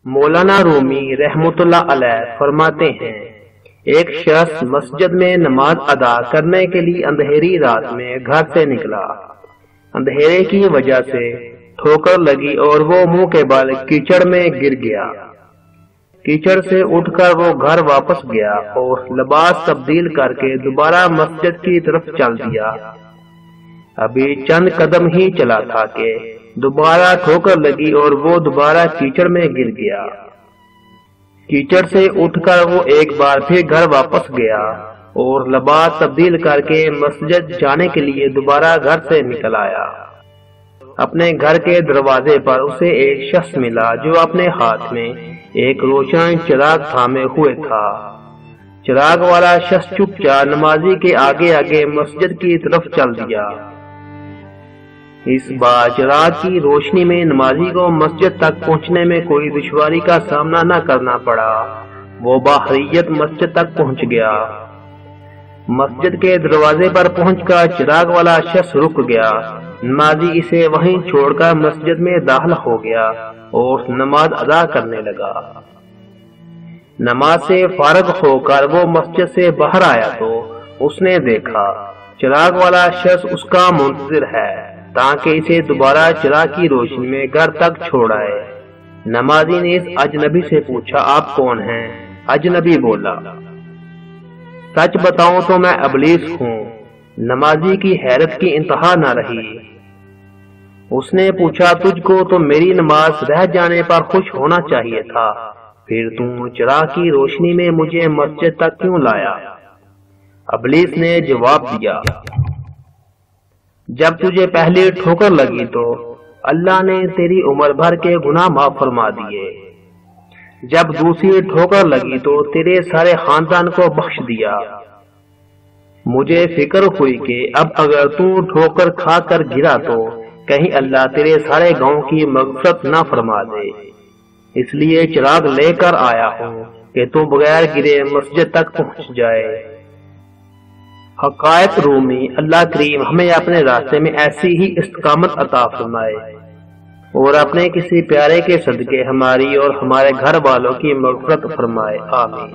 مولانا رومی رحمۃ اللہ علیہ فرماتے ہیں، ایک شخص مسجد میں نماز ادا کرنے کے لیے اندھیری رات میں گھر سے نکلا۔ اندھیرے کی وجہ سے ٹھوکر لگی اور وہ منہ کے بال کیچڑ میں گر گیا۔ کیچڑ سے اٹھ کر وہ گھر واپس گیا اور لباس تبدیل کر کے دوبارہ مسجد کی طرف چل دیا۔ ابھی چند قدم ہی چلا تھا کہ دوبارہ ٹھوکر لگی اور وہ دوبارہ کیچڑ میں گر گیا۔ کیچڑ سے اٹھ کر وہ ایک بار پھر گھر واپس گیا اور لباس تبدیل کر کے مسجد جانے کے لیے دوبارہ گھر سے نکل آیا۔ اپنے گھر کے دروازے پر اسے ایک شخص ملا جو اپنے ہاتھ میں ایک روشن چراغ تھامے ہوئے تھا۔ چراغ والا شخص چپ چاپ نمازی کے آگے آگے مسجد کی طرف چل دیا۔ اس بار چراغ کی روشنی میں نمازی کو مسجد تک پہنچنے میں کوئی دشواری کا سامنا نہ کرنا پڑا۔ وہ باحریت مسجد تک پہنچ گیا۔ مسجد کے دروازے پر پہنچ کر چراغ والا شخص رک گیا۔ نمازی اسے وہیں چھوڑ کر مسجد میں داخل ہو گیا اور نماز ادا کرنے لگا۔ نماز سے فارغ ہو کر وہ مسجد سے باہر آیا تو اس نے دیکھا چراغ والا شخص اس کا منتظر ہے تاکہ اسے دوبارہ چراغ کی روشنی میں گھر تک چھوڑ آئے۔ نمازی نے اس اجنبی سے پوچھا، آپ کون ہیں؟ اجنبی بولا، سچ بتاؤں تو میں ابلیس ہوں۔ نمازی کی حیرت کی انتہا نہ رہی۔ اس نے پوچھا، تجھ کو تو میری نماز رہ جانے پر خوش ہونا چاہیے تھا، پھر تم چراغ کی روشنی میں مجھے مسجد تک کیوں لایا؟ ابلیس نے جواب دیا، جب تجھے پہلی ٹھوکر لگی تو اللہ نے تیری عمر بھر کے گناہ معاف فرما دیے، جب دوسری ٹھوکر لگی تو تیرے سارے خاندان کو بخش دیا۔ مجھے فکر ہوئی کہ اب اگر تو ٹھوکر کھا کر گرا تو کہیں اللہ تیرے سارے گاؤں کی مغفرت نہ فرما دے، اس لیے چراغ لے کر آیا ہوں کہ تو بغیر گرے مسجد تک پہنچ جائے۔ حقائق رومی اللہ کریم ہمیں اپنے راستے میں ایسی ہی استقامت عطا فرمائے اور اپنے کسی پیارے کے صدقے ہماری اور ہمارے گھر والوں کی مغفرت فرمائے، آمین۔